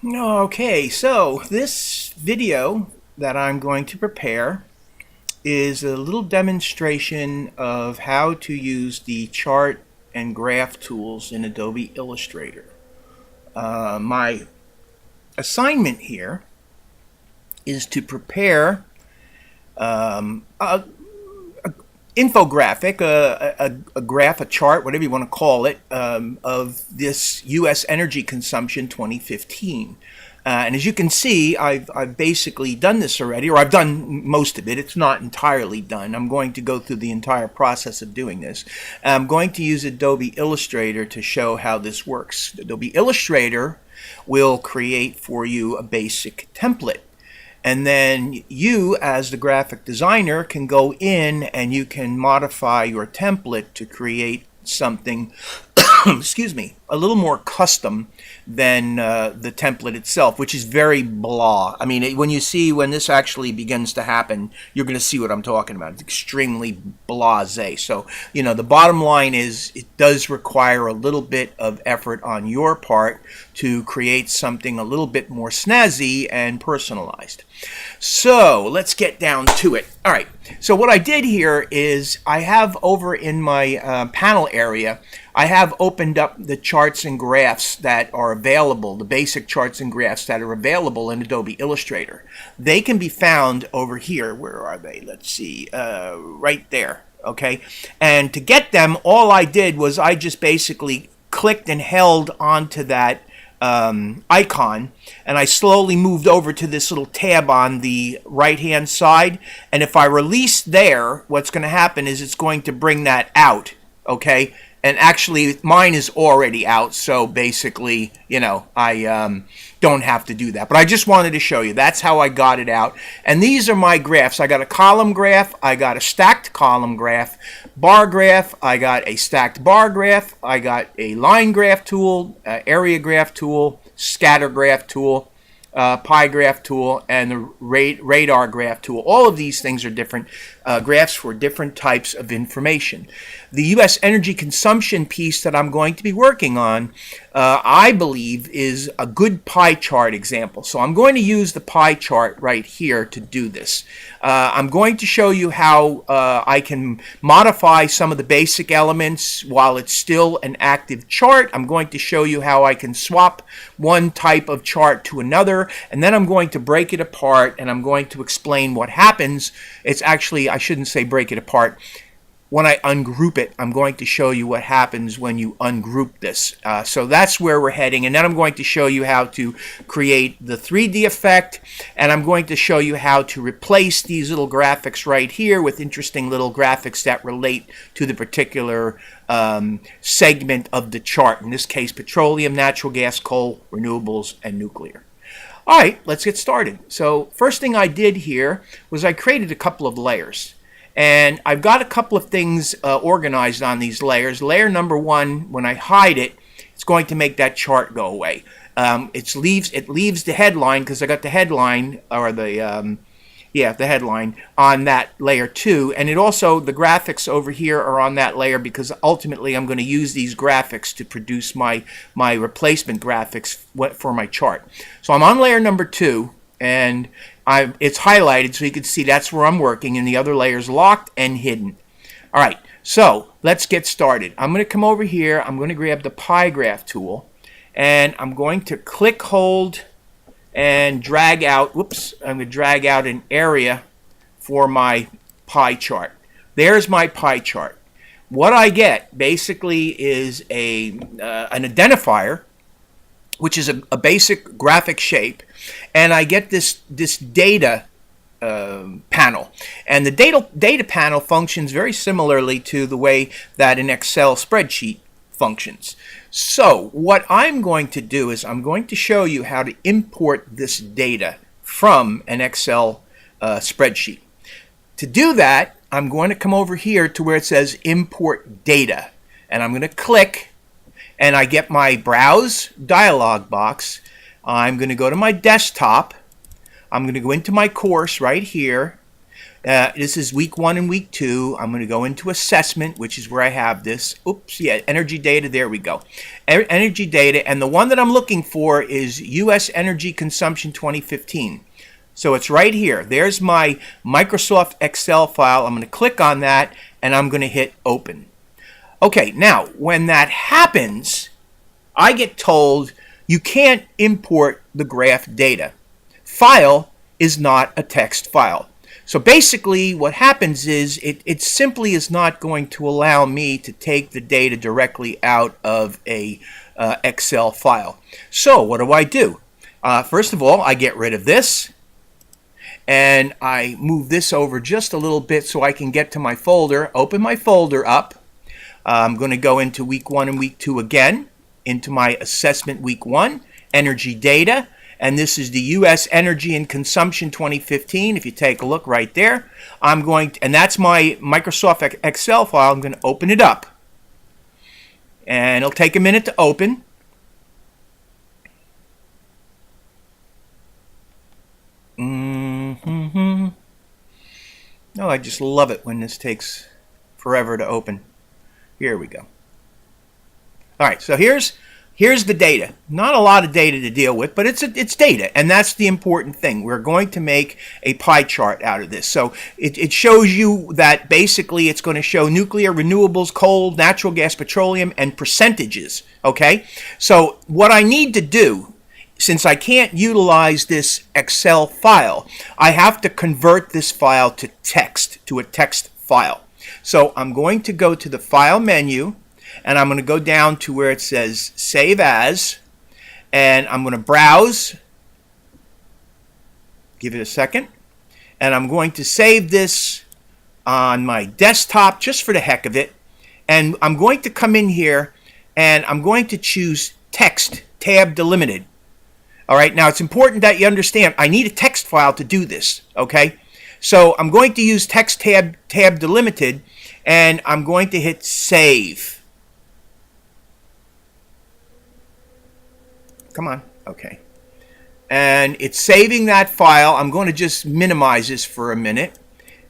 Okay, so this video that I'm going to prepare is a little demonstration of how to use the chart and graph tools in Adobe Illustrator. My assignment here is to prepare a infographic, a graph, a chart, whatever you want to call it, of this U.S. energy consumption 2015. And as you can see, I've basically done this already, or I've done most of it. It's not entirely done. I'm going to go through the entire process of doing this. I'm going to use Adobe Illustrator to show how this works. Adobe Illustrator will create for you a basic template. And then you, as the graphic designer, can go in and you can modify your template to create something, excuse me, a little more custom than the template itself, which is very blah. I mean, when this actually begins to happen, you're going to see what I'm talking about. It's extremely blasé. So, the bottom line is it does require a little bit of effort on your part to create something a little bit more snazzy and personalized. So let's get down to it. All right. So what I did here is I have over in my panel area, I have opened up the charts and graphs that are available, the basic charts and graphs that are available in Adobe Illustrator. They can be found over here. Where are they? Let's see. Right there. Okay. And to get them, all I did was I just basically clicked and held onto that icon, and I slowly moved over to this little tab on the right hand side, and if I release there, what's going to happen is it's going to bring that out, okay? And actually mine is already out, so basically, I don't have to do that. But I just wanted to show you. That's how I got it out. And these are my graphs. I got a column graph. I got a stacked column graph. Bar graph. I got a stacked bar graph. I got a line graph tool, area graph tool, scatter graph tool, pie graph tool, and the radar graph tool. All of these things are different graphs for different types of information. The U.S. energy consumption piece that I'm going to be working on, I believe, is a good pie chart example. So I'm going to use the pie chart right here to do this. I'm going to show you how I can modify some of the basic elements while it's still an active chart. I'm going to show you how I can swap one type of chart to another, and then I'm going to break it apart, and I'm going to explain what happens. It's actually, I shouldn't say break it apart. When I ungroup it, I'm going to show you what happens when you ungroup this. So that's where we're heading. And then I'm going to show you how to create the 3D effect. And I'm going to show you how to replace these little graphics right here with interesting little graphics that relate to the particular segment of the chart. In this case, petroleum, natural gas, coal, renewables, and nuclear. All right, let's get started. So first thing I did here was I created a couple of layers. And I've got a couple of things organized on these layers. Layer number one, when I hide it, it's going to make that chart go away. It leaves the headline, because I got the headline, or the headline on that layer 2. And it also, the graphics over here are on that layer, because ultimately I'm going to use these graphics to produce my replacement graphics for my chart. So I'm on layer number 2, and it's highlighted so you can see that's where I'm working, and the other layer's locked and hidden. All right, so let's get started. I'm going to come over here. I'm going to grab the pie graph tool, and I'm going to click, hold, and drag out. Whoops, I'm going to drag out an area for my pie chart. There's my pie chart. What I get basically is an identifier, which is a basic graphic shape, and I get this data panel. And the data panel functions very similarly to the way that an Excel spreadsheet functions. So what I'm going to do is I'm going to show you how to import this data from an Excel spreadsheet. To do that, I'm going to come over here to where it says Import Data, and I'm going to click, and I get my Browse dialog box. I'm going to go to my desktop. I'm going to go into my course right here. This is week 1 and week 2. I'm going to go into assessment, which is where I have this. Oops, yeah, energy data. There we go. Energy data. And the one that I'm looking for is U.S. energy consumption 2015. So it's right here. There's my Microsoft Excel file. I'm going to click on that, and I'm going to hit open. Okay, now, when that happens, I get told you can't import the graph data. File is not a text file. So basically what happens is it simply is not going to allow me to take the data directly out of a Excel file. So what do? First of all, I get rid of this, and I move this over just a little bit so I can get to my folder, open my folder up. I'm going to go into week 1 and week 2 again, into my assessment week 1, energy data. And this is the U.S. Energy and Consumption 2015. If you take a look right there, and that's my Microsoft Excel file. I'm going to open it up. And it'll take a minute to open. Oh, I just love it when this takes forever to open. Here we go. All right, so here's the data. Not a lot of data to deal with, but it's data, and that's the important thing. We're going to make a pie chart out of this. So it shows you that basically it's going to show nuclear, renewables, coal, natural gas, petroleum, and percentages, okay? So what I need to do, since I can't utilize this Excel file, I have to convert this file to text, to a text file. So I'm going to go to the File menu, and I'm going to go down to where it says Save As, and I'm going to browse, give it a second, and I'm going to save this on my desktop just for the heck of it, and I'm going to come in here and I'm going to choose Text Tab Delimited. All right, now it's important that you understand I need a text file to do this, okay? So I'm going to use Text Tab Delimited, and I'm going to hit Save. Come on. Okay. And it's saving that file. I'm going to just minimize this for a minute.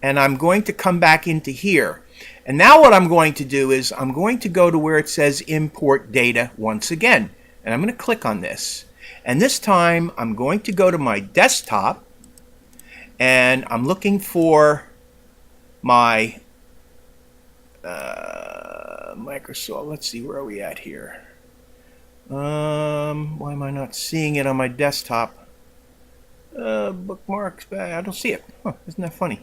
And I'm going to come back into here. And now what I'm going to do is I'm going to go to where it says Import Data once again. And I'm going to click on this. And this time I'm going to go to my desktop. And I'm looking for my Microsoft. Let's see, where are we at here? Why am I not seeing it on my desktop? Bookmarks, I don't see it. Huh, isn't that funny?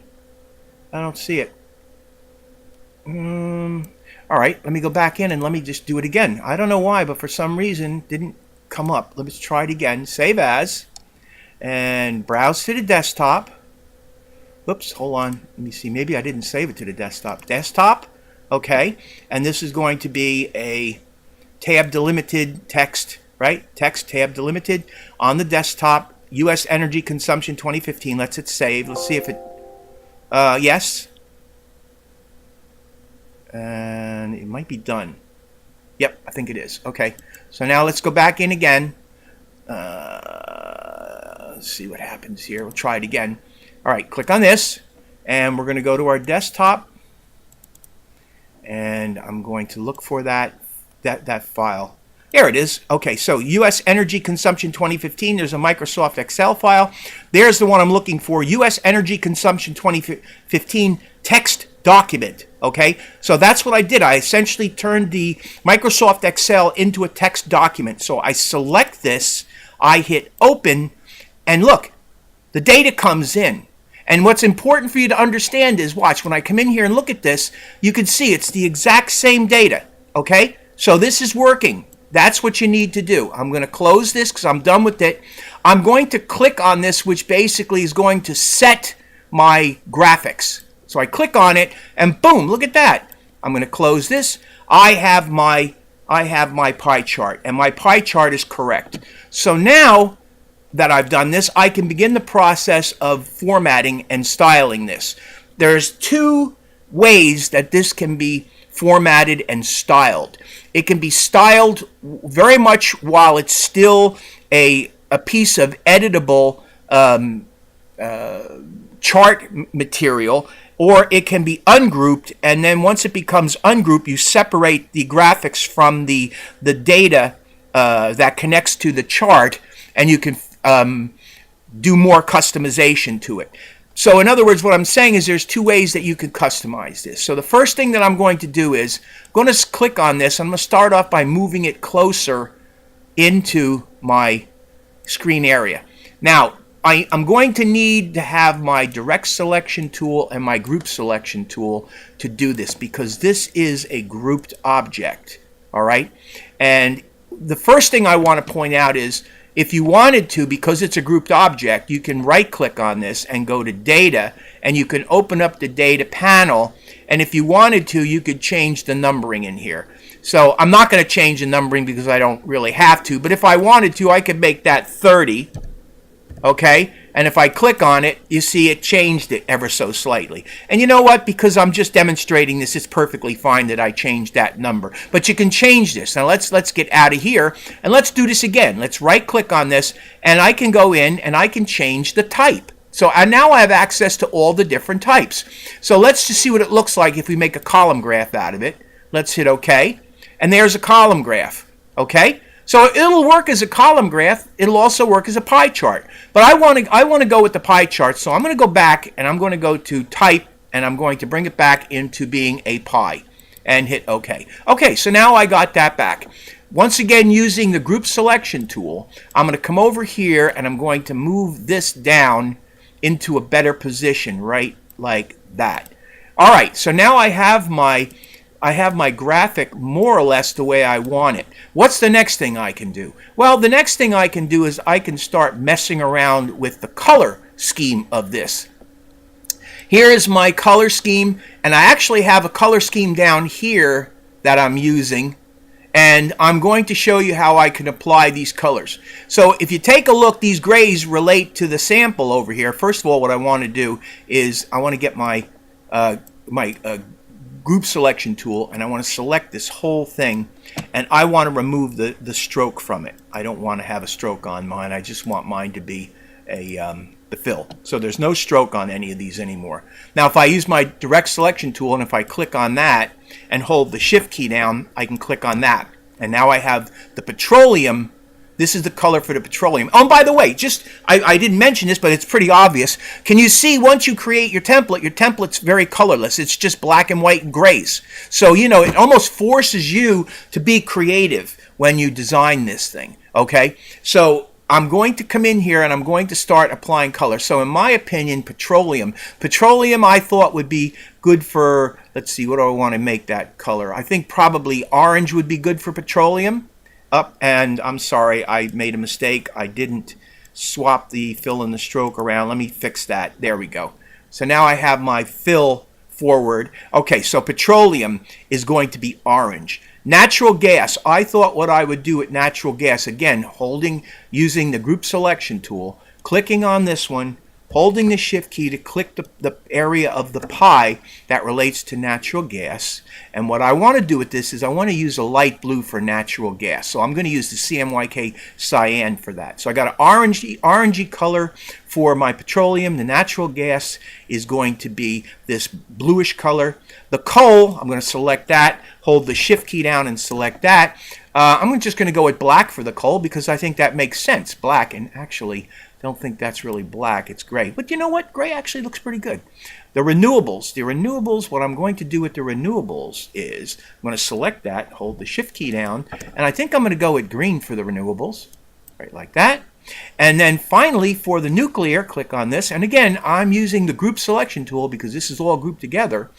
I don't see it. All right, let me go back in and let me just do it again. I don't know why, but for some reason it didn't come up. Let's try it again. Save as, and browse to the desktop. Oops, hold on. Let me see. Maybe I didn't save it to the desktop. Desktop, okay. And this is going to be a tab delimited text, right? Text tab delimited on the desktop. U.S. Energy Consumption 2015. Let's hit save. Let's see if it. Yes. And it might be done. Yep, I think it is. Okay. So now let's go back in again. Let's see what happens here. We'll try it again. All right. Click on this, and we're going to go to our desktop, and I'm going to look for that file. There it is. Okay, so U.S. Energy Consumption 2015. There's a Microsoft Excel file. There's the one I'm looking for. U.S. Energy Consumption 2015 text document. Okay, so that's what I did. I essentially turned the Microsoft Excel into a text document. So I select this, I hit open, and look, the data comes in. And what's important for you to understand is, watch, when I come in here and look at this, you can see it's the exact same data. Okay? So this is working. That's what you need to do. I'm going to close this because I'm done with it. I'm going to click on this, which basically is going to set my graphics. So I click on it, and boom, look at that. I'm going to close this. I have my pie chart, and my pie chart is correct. So now that I've done this, I can begin the process of formatting and styling this. There's two ways that this can be formatted and styled. It can be styled very much while it's still a piece of editable chart material, or it can be ungrouped, and then once it becomes ungrouped, you separate the graphics from the data that connects to the chart, and you can do more customization to it. So in other words, what I'm saying is there's two ways that you can customize this. So the first thing that I'm going to do is I'm going to click on this. I'm going to start off by moving it closer into my screen area. Now, I'm going to need to have my direct selection tool and my group selection tool to do this, because this is a grouped object, all right? And the first thing I want to point out is, if you wanted to, because it's a grouped object, you can right-click on this and go to Data, and you can open up the Data panel, and if you wanted to, you could change the numbering in here. So I'm not going to change the numbering because I don't really have to, but if I wanted to, I could make that 30. Okay, and if I click on it, you see it changed it ever so slightly. And you know what? Because I'm just demonstrating this, it's perfectly fine that I changed that number. But you can change this. Now let's get out of here and let's do this again. Let's right-click on this, and I can go in and I can change the type. So now I have access to all the different types. So let's just see what it looks like if we make a column graph out of it. Let's hit OK, and there's a column graph. Okay. So it'll work as a column graph. It'll also work as a pie chart. But I want to go with the pie chart. So I'm going to go back and I'm going to go to type, and I'm going to bring it back into being a pie and hit OK. Okay, so now I got that back. Once again, using the group selection tool, I'm going to come over here and I'm going to move this down into a better position, right like that. All right, so now I have my graphic more or less the way I want it. What's the next thing I can do? Well, the next thing I can do is I can start messing around with the color scheme of this. Here is my color scheme, and I actually have a color scheme down here that I'm using, and I'm going to show you how I can apply these colors. So if you take a look, these grays relate to the sample over here. First of all, what I want to do is I want to get my group selection tool, and I want to select this whole thing, and I want to remove the stroke from it. I don't want to have a stroke on mine. I just want mine to be the fill. So there's no stroke on any of these anymore. Now if I use my direct selection tool, and if I click on that and hold the shift key down, I can click on that, and now I have the petroleum. This is the color for the petroleum. Oh, and by the way, I didn't mention this, but it's pretty obvious. Can you see once you create your template's very colorless. It's just black and white and grays. So, you know, it almost forces you to be creative when you design this thing, okay? So I'm going to come in here and I'm going to start applying color. So in my opinion, petroleum I thought would be good for, let's see, what do I want to make that color? I think probably orange would be good for petroleum. And I'm sorry, I made a mistake. I didn't swap the fill and the stroke around. Let me fix that. There we go. So now I have my fill forward. Okay, so petroleum is going to be orange. Natural gas, I thought what I would do with natural gas, again, using the group selection tool, clicking on this one, holding the shift key to click the area of the pie that relates to natural gas. And what I want to do with this is I want to use a light blue for natural gas. So I'm going to use the CMYK cyan for that. So I got an orangey color for my petroleum. The natural gas is going to be this bluish color. The coal, I'm going to select that, hold the shift key down and select that. I'm just going to go with black for the coal because I think that makes sense. Black, and actually don't think that's really black, it's gray. But you know what? Gray actually looks pretty good. The renewables, what I'm going to do with the renewables is I'm going to select that, hold the shift key down, and I think I'm going to go with green for the renewables, right like that. And then finally for the nuclear, click on this, and again I'm using the group selection tool because this is all grouped together.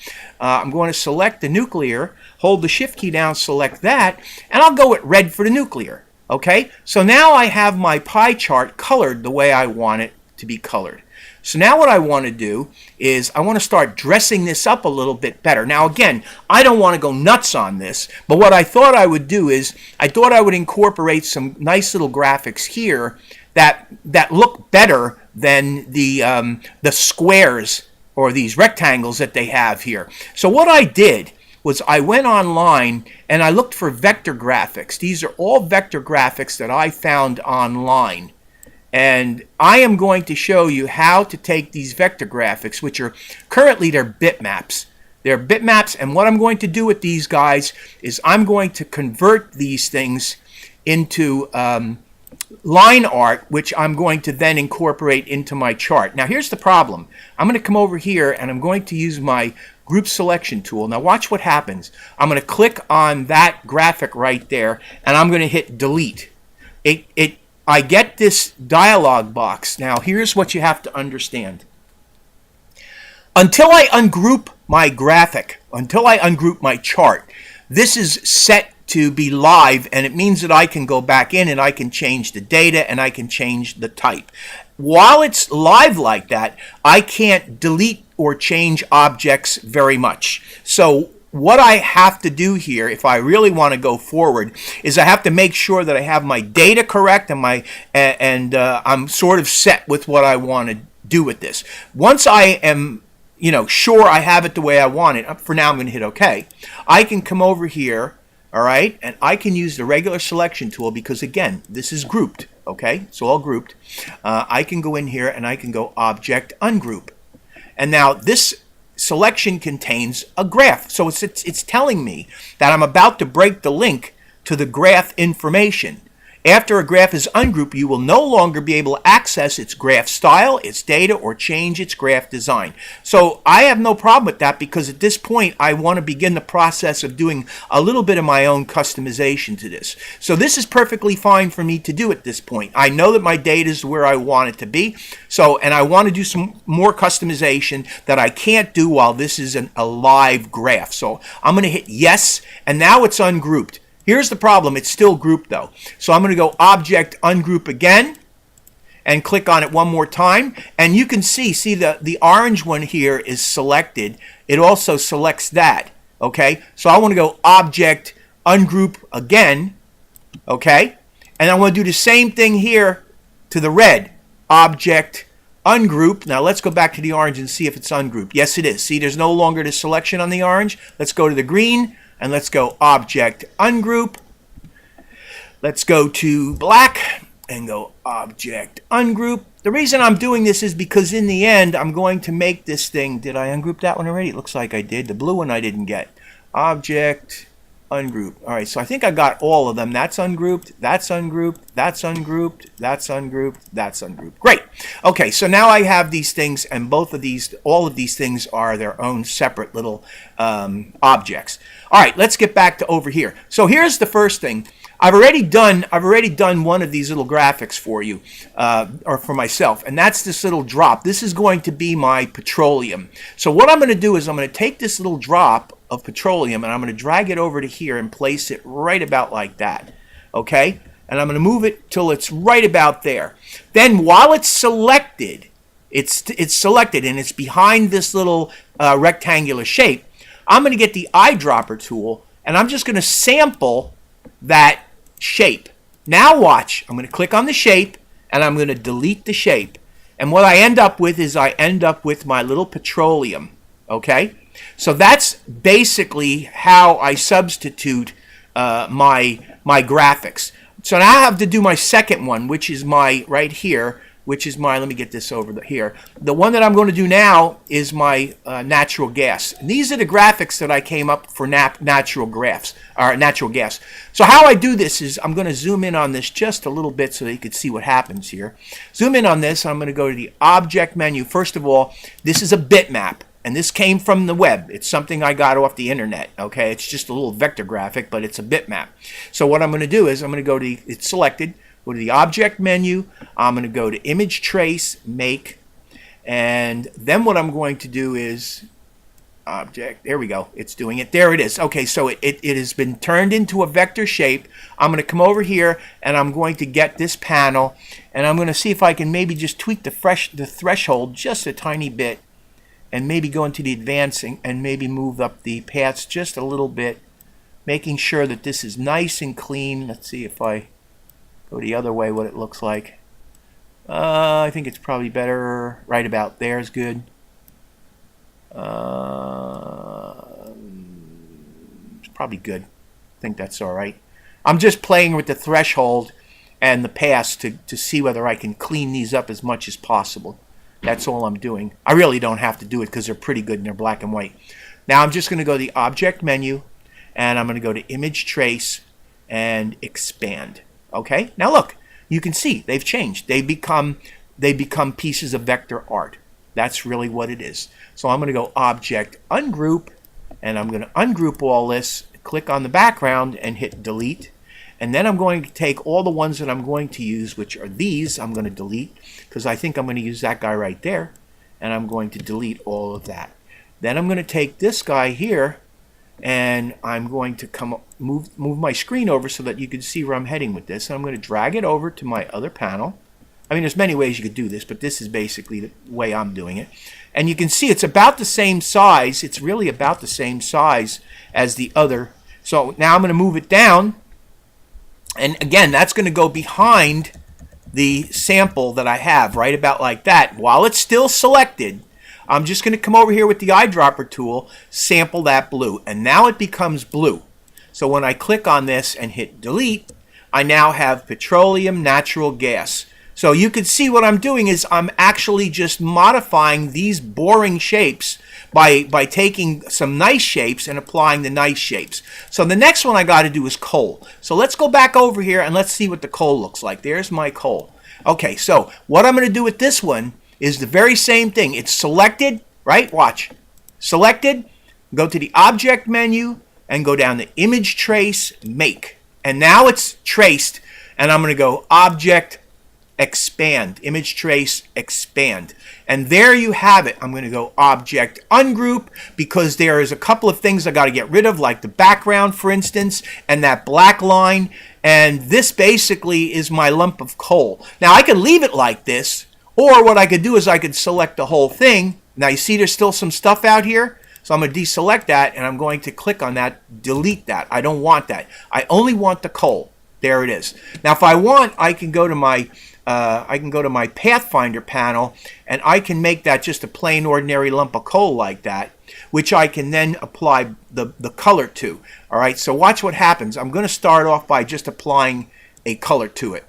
I'm going to select the nuclear, hold the shift key down, select that, and I'll go with red for the nuclear. Okay, so now I have my pie chart colored the way I want it to be colored. So now what I want to do is I want to start dressing this up a little bit better. Now again, I don't want to go nuts on this, but what I thought I would do is I thought I would incorporate some nice little graphics here that look better than the squares or these rectangles that they have here. So what I did was I went online and I looked for vector graphics. These are all vector graphics that I found online. And I am going to show you how to take these vector graphics, which are currently they're bitmaps. They're bitmaps, and what I'm going to do with these guys is I'm going to convert these things into line art, which I'm going to then incorporate into my chart. Now here's the problem. I'm going to come over here and I'm going to use my group selection tool. Now watch what happens. I'm going to click on that graphic right there and I'm going to hit delete. I get this dialog box. Now here's what you have to understand. Until I ungroup my graphic, until I ungroup my chart, this is set to be live, and it means that I can go back in and I can change the data and I can change the type. While it's live like that, I can't delete or change objects very much. So what I have to do here, if I really want to go forward, is I have to make sure that I have my data correct and I'm sort of set with what I want to do with this. Once I am sure I have it the way I want it, for now I'm going to hit OK. I can come over here, all right, and I can use the regular selection tool because, again, this is grouped, okay? It's all grouped. I can go in here and I can go Object Ungroup. And now this selection contains a graph. So it's telling me that I'm about to break the link to the graph information. After a graph is ungrouped, you will no longer be able to access its graph style, its data, or change its graph design. So I have no problem with that because at this point I want to begin the process of doing a little bit of my own customization to this. So this is perfectly fine for me to do at this point. I know that my data is where I want it to be, and I want to do some more customization that I can't do while this is a live graph. So I'm going to hit yes, and now it's ungrouped. Here's the problem. It's still grouped though. So I'm going to go Object Ungroup again and click on it one more time. And you can see the orange one here is selected. It also selects that. Okay. So I want to go Object Ungroup again. Okay. And I want to do the same thing here to the red. Object Ungroup. Now let's go back to the orange and see if it's ungrouped. Yes, it is. See, there's no longer the selection on the orange. Let's go to the green. And let's go Object Ungroup. Let's go to black and go Object Ungroup. The reason I'm doing this is because in the end, I'm going to make this thing. Did I ungroup that one already? It looks like I did. The blue one I didn't get. Object Ungroup. All right, so I think I got all of them. That's ungrouped, that's ungrouped, that's ungrouped, that's ungrouped, that's ungrouped. Great. Okay, so now I have these things, and all of these things are their own separate little objects. All right, let's get back to over here. So here's the first thing. I've already done one of these little graphics for you, or for myself, and that's this little drop. This is going to be my petroleum. So what I'm going to do is I'm going to take this little drop of petroleum and I'm going to drag it over to here and place it right about like that. Okay? And I'm going to move it till it's right about there. Then while it's selected, it's selected and it's behind this little rectangular shape, I'm going to get the eyedropper tool and I'm just going to sample that shape. Now watch. I'm going to click on the shape and I'm going to delete the shape. And what I end up with is I end up with my little petroleum. Okay? So that's basically how I substitute my graphics. So now I have to do my second one, which is my right here, which is my, let me get this over here. The one that I'm going to do now is my natural gas. And these are the graphics that I came up for natural gas. So how I do this is I'm going to zoom in on this just a little bit so that you can see what happens here. Zoom in on this. I'm going to go to the object menu. First of all, this is a bitmap. And this came from the web. It's something I got off the internet. Okay, it's just a little vector graphic, but it's a bitmap. So what I'm going to do is I'm going to go to, it's selected, go to the object menu. I'm going to go to image trace, make, and then what I'm going to do is object. There we go. It's doing it. There it is. Okay, so it has been turned into a vector shape. I'm going to come over here and I'm going to get this panel and I'm going to see if I can maybe just tweak the threshold just a tiny bit. And maybe go into the advancing and maybe move up the paths just a little bit, making sure that this is nice and clean. Let's see if I go the other way what it looks like. I think it's probably better right about there is good. It's probably good. I think that's all right. I'm just playing with the threshold and the pass to see whether I can clean these up as much as possible. That's all I'm doing. I really don't have to do it because they're pretty good and they're black and white. Now I'm just going to go to the Object menu, and I'm going to go to Image Trace and Expand. Okay? Now look, you can see they've changed. They become pieces of vector art. That's really what it is. So I'm going to go Object Ungroup, and I'm going to ungroup all this, click on the background, and hit Delete. And then I'm going to take all the ones that I'm going to use, which are these. I'm going to delete because I think I'm going to use that guy right there. And I'm going to delete all of that. Then I'm going to take this guy here, and I'm going to move my screen over so that you can see where I'm heading with this. And I'm going to drag it over to my other panel. I mean, there's many ways you could do this, but this is basically the way I'm doing it. And you can see it's about the same size. It's really about the same size as the other. So now I'm going to move it down. And again, that's going to go behind the sample that I have, right about like that. While it's still selected, I'm just going to come over here with the eyedropper tool, sample that blue. And now it becomes blue. So when I click on this and hit delete, I now have petroleum natural gas. So you can see what I'm doing is I'm actually just modifying these boring shapes by taking some nice shapes and applying the nice shapes. So the next one I got to do is coal. So let's go back over here and let's see what the coal looks like. There's my coal. Okay, so what I'm going to do with this one is the very same thing. It's selected, right? Watch. Selected, go to the Object menu and go down to Image Trace, Make. And now it's traced, and I'm going to go Object Expand, Image Trace, Expand. And there you have it. I'm going to go Object Ungroup because there is a couple of things I got to get rid of, like the background, for instance, and that black line. And this basically is my lump of coal. Now I could leave it like this, or what I could do is I could select the whole thing. Now you see there's still some stuff out here. So I'm going to deselect that, and I'm going to click on that, delete that. I don't want that. I only want the coal. There it is. Now if I want, I can go to my Pathfinder panel, and I can make that just a plain ordinary lump of coal like that, which I can then apply the color to. All right, so watch what happens. I'm going to start off by just applying a color to it.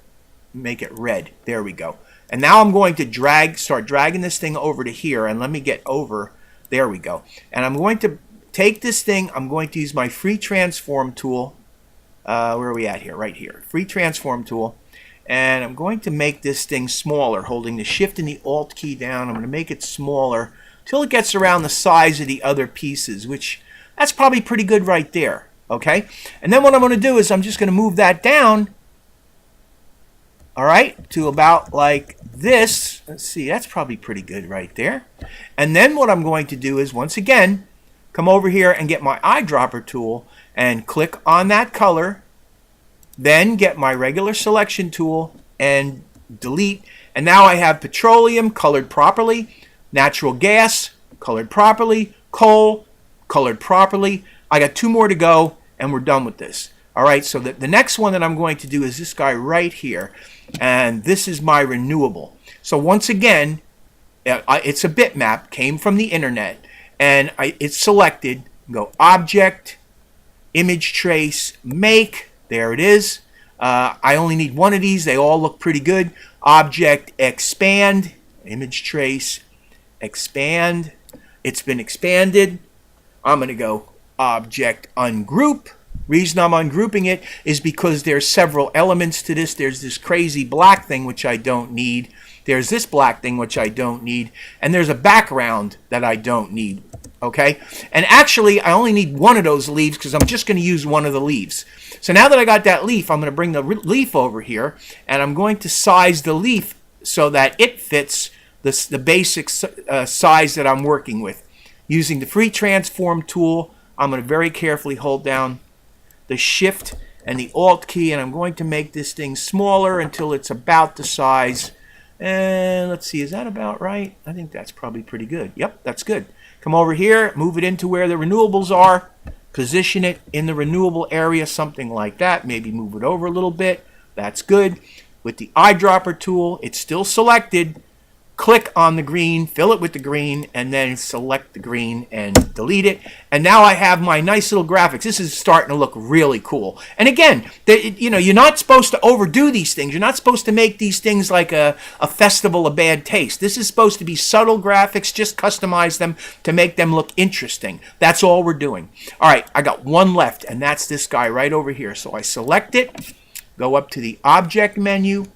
Make it red. There we go. And now I'm going to start dragging this thing over to here, and let me get over. There we go. And I'm going to take this thing. I'm going to use my Free Transform tool. Where are we at here? Right here. Free Transform tool. And I'm going to make this thing smaller, holding the Shift and the Alt key down. I'm going to make it smaller till it gets around the size of the other pieces, which that's probably pretty good right there. Okay? And then what I'm going to do is I'm just going to move that down, all right, to about like this. Let's see, that's probably pretty good right there. And then what I'm going to do is, once again, come over here and get my eyedropper tool and click on that color. Then get my regular selection tool and delete. And now I have petroleum colored properly, natural gas colored properly, coal colored properly. I got 2 more to go, and we're done with this. All right, so the next one that I'm going to do is this guy right here. And this is my renewable. So once again, it's a bitmap, came from the internet. And it's selected. Go Object, Image Trace, Make. There it is. I only need one of these. They all look pretty good. Object Expand, Image Trace, Expand. It's been expanded. I'm going to go Object Ungroup. Reason I'm ungrouping it is because there's several elements to this. There's this crazy black thing, which I don't need. There's this black thing, which I don't need. And there's a background that I don't need. Okay? And actually, I only need one of those leaves because I'm just going to use one of the leaves. So now that I got that leaf, I'm going to bring the leaf over here, and I'm going to size the leaf so that it fits the basic size that I'm working with. Using the Free Transform tool, I'm going to very carefully hold down the Shift and the Alt key, and I'm going to make this thing smaller until it's about the size. And let's see, is that about right? I think that's probably pretty good. Yep, that's good. Come over here, move it into where the renewables are, position it in the renewable area, something like that. Maybe move it over a little bit. That's good. With the eyedropper tool, it's still selected. click on the green, fill it with the green, and then select the green and delete it. And now I have my nice little graphics. This is starting to look really cool. And again, you're not supposed to overdo these things. You're not supposed to make these things like a festival of bad taste. This is supposed to be subtle graphics. Just customize them to make them look interesting. That's all we're doing. All right, I got one left, and that's this guy right over here. So I select it, go up to the Object menu,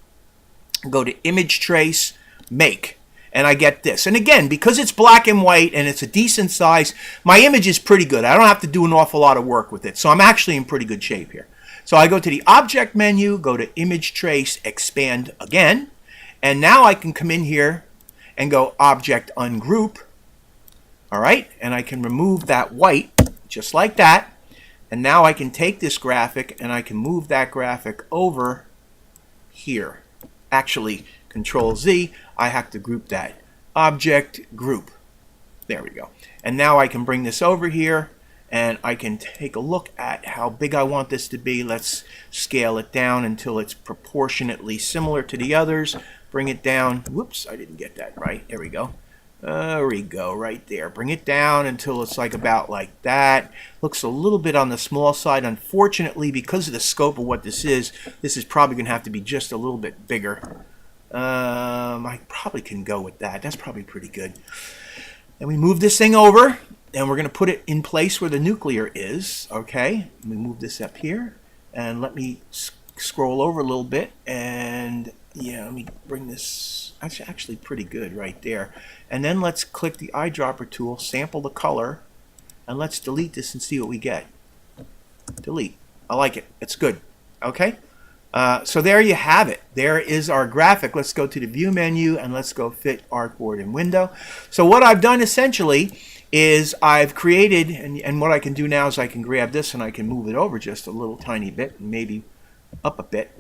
go to Image Trace, Make, and I get this. And again, because it's black and white and it's a decent size, my image is pretty good. I don't have to do an awful lot of work with it, so I'm actually in pretty good shape here. So I go to the Object menu, go to Image Trace, Expand again, and now I can come in here and go Object Ungroup. All right, and I can remove that white just like that, and now I can take this graphic and I can move that graphic over here. Actually, Control Z, I have to group that. Object Group. There we go. And now I can bring this over here and I can take a look at how big I want this to be. Let's scale it down until it's proportionately similar to the others. Bring it down. Whoops, I didn't get that right. There we go. There we go, right there. Bring it down until it's like about like that. Looks a little bit on the small side. Unfortunately, because of the scope of what this is probably going to have to be just a little bit bigger. I probably can go with that. That's probably pretty good. And we move this thing over, and we're going to put it in place where the nuclear is. Okay, let me move this up here, and let me scroll over a little bit, and yeah, let me bring this. That's actually pretty good right there. And then let's click the eyedropper tool, sample the color, and let's delete this and see what we get. Delete. I like it. It's good. Okay. So there you have it. There is our graphic. Let's go to the View menu and let's go Fit Artboard and Window. So what I've done essentially is I've created, and what I can do now is I can grab this and I can move it over just a little tiny bit, maybe up a bit.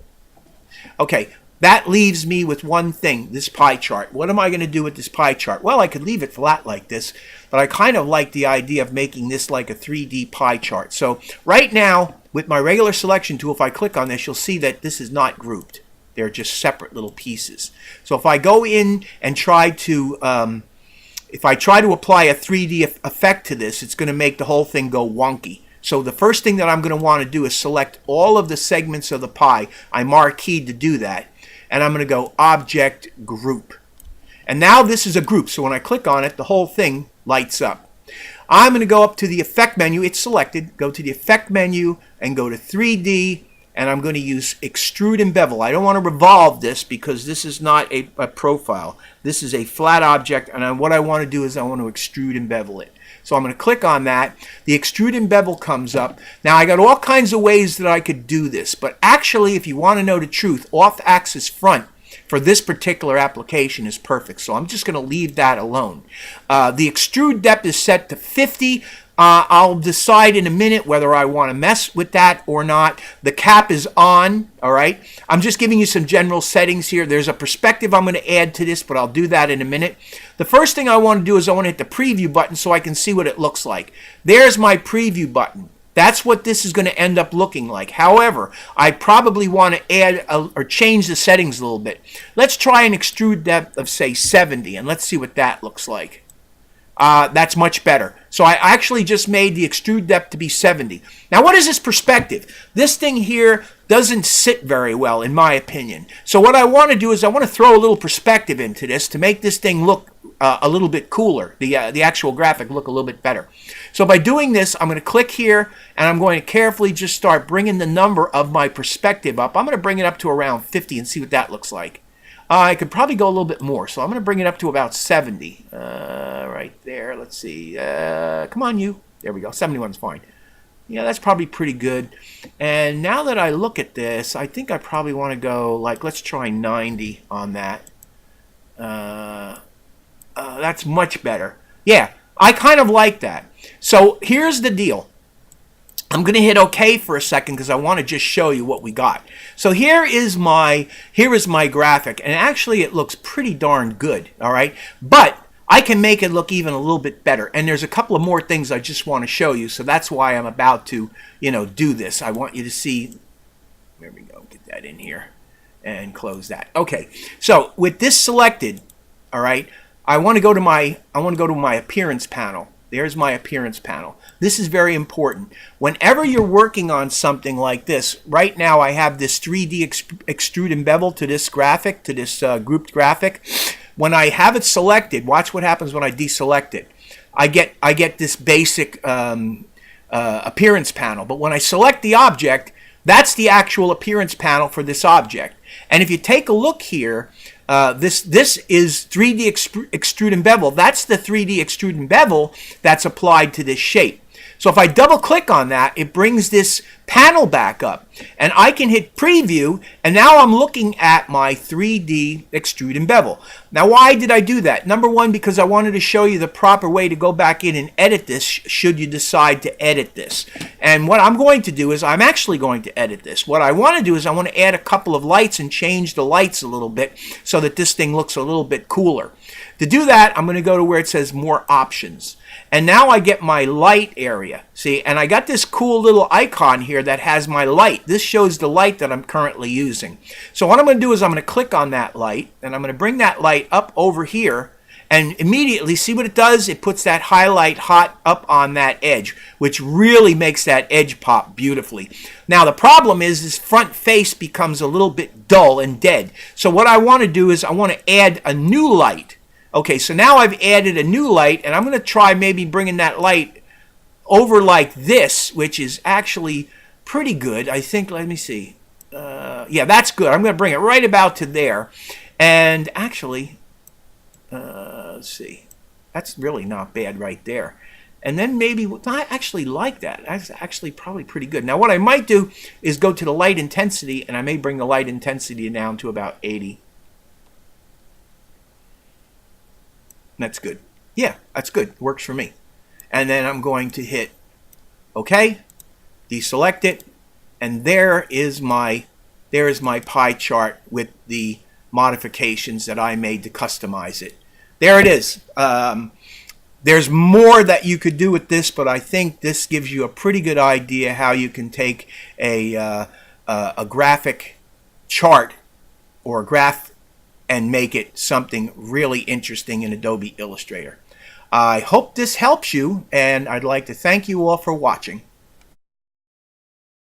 Okay, that leaves me with one thing, this pie chart. What am I going to do with this pie chart? Well, I could leave it flat like this, but I kind of like the idea of making this like a 3D pie chart. So right now, with my regular selection tool, if I click on this, you'll see that this is not grouped. They're just separate little pieces. So if I go in and try to, if I try to apply a 3D effect to this, it's going to make the whole thing go wonky. So the first thing that I'm going to want to do is select all of the segments of the pie. I marqueed to do that. And I'm going to go Object Group. And now this is a group. So when I click on it, the whole thing lights up. I'm going to go up to the Effect menu. It's selected. Go to the Effect menu and go to 3D. And I'm going to use Extrude and Bevel. I don't want to revolve this because this is not a profile. This is a flat object. And what I want to do is I want to extrude and bevel it. So I'm going to click on that. The Extrude and Bevel comes up. Now I got all kinds of ways that I could do this. But actually, if you want to know the truth, off-axis front for this particular application is perfect. So I'm just going to leave that alone. The extrude depth is set to 50. I'll decide in a minute whether I want to mess with that or not. The cap is on, all right? I'm just giving you some general settings here. There's a perspective I'm going to add to this, but I'll do that in a minute. The first thing I want to do is I want to hit the preview button so I can see what it looks like. There's my preview button. That's what this is going to end up looking like. However, I probably want to add or change the settings a little bit. Let's try an extrude depth of, say, 70, and let's see what that looks like. That's much better. So I actually just made the extrude depth to be 70. Now, what is this perspective? This thing here doesn't sit very well, in my opinion. So what I want to do is I want to throw a little perspective into this to make this thing look a little bit cooler, the actual graphic look a little bit better. So by doing this, I'm going to click here, and I'm going to carefully just start bringing the number of my perspective up. I'm going to bring it up to around 50 and see what that looks like. I could probably go a little bit more, so I'm going to bring it up to about 70. Right there, let's see. Come on, you. There we go. 71's fine. Yeah, that's probably pretty good. And now that I look at this, I think I probably want to go, like, let's try 90 on that. That's much better. Yeah, I kind of like that. So here's the deal. I'm going to hit OK for a second because I want to just show you what we got. So here is my graphic, and actually it looks pretty darn good, all right? But I can make it look even a little bit better, and there's a couple of more things I just want to show you, so that's why I'm about to, do this. I want you to see. There we go. Get that in here and close that. Okay, so with this selected, all right, I want to go to my appearance panel. There's my appearance panel. This is very important. Whenever you're working on something like this, right now I have this 3D extrude and bevel to this graphic, to this grouped graphic. When I have it selected, watch what happens when I deselect it. I get this basic appearance panel. But when I select the object, that's the actual appearance panel for this object. And if you take a look here, this is 3D extrude and bevel. That's the 3D extrude and bevel that's applied to this shape. So if I double click on that, it brings this panel back up. And I can hit preview, and now I'm looking at my 3D extrude and bevel. Now why did I do that? Number one, because I wanted to show you the proper way to go back in and edit this should you decide to edit this. And what I'm going to do is I'm actually going to edit this. What I want to do is I want to add a couple of lights and change the lights a little bit so that this thing looks a little bit cooler. To do that, I'm going to go to where it says More Options. And now I get my light area. See, and I got this cool little icon here that has my light. This shows the light that I'm currently using. So what I'm going to do is I'm going to click on that light, and I'm going to bring that light up over here, and immediately, see what it does? It puts that highlight hot up on that edge, which really makes that edge pop beautifully. Now the problem is this front face becomes a little bit dull and dead. So what I want to do is I want to add a new light. Okay, so now I've added a new light, and I'm going to try maybe bringing that light over like this, which is actually pretty good. I think, let me see. Yeah, that's good. I'm going to bring it right about to there. And actually, let's see. That's really not bad right there. And then maybe, I actually like that. That's actually probably pretty good. Now what I might do is go to the light intensity, and I may bring the light intensity down to about 80. That's good. Yeah, that's good. Works for me. And then I'm going to hit OK, deselect it, and there is my pie chart with the modifications that I made to customize it. There it is. There's more that you could do with this, but I think this gives you a pretty good idea how you can take a graphic chart or a graph and make it something really interesting in Adobe Illustrator. I hope this helps you, and I'd like to thank you all for watching.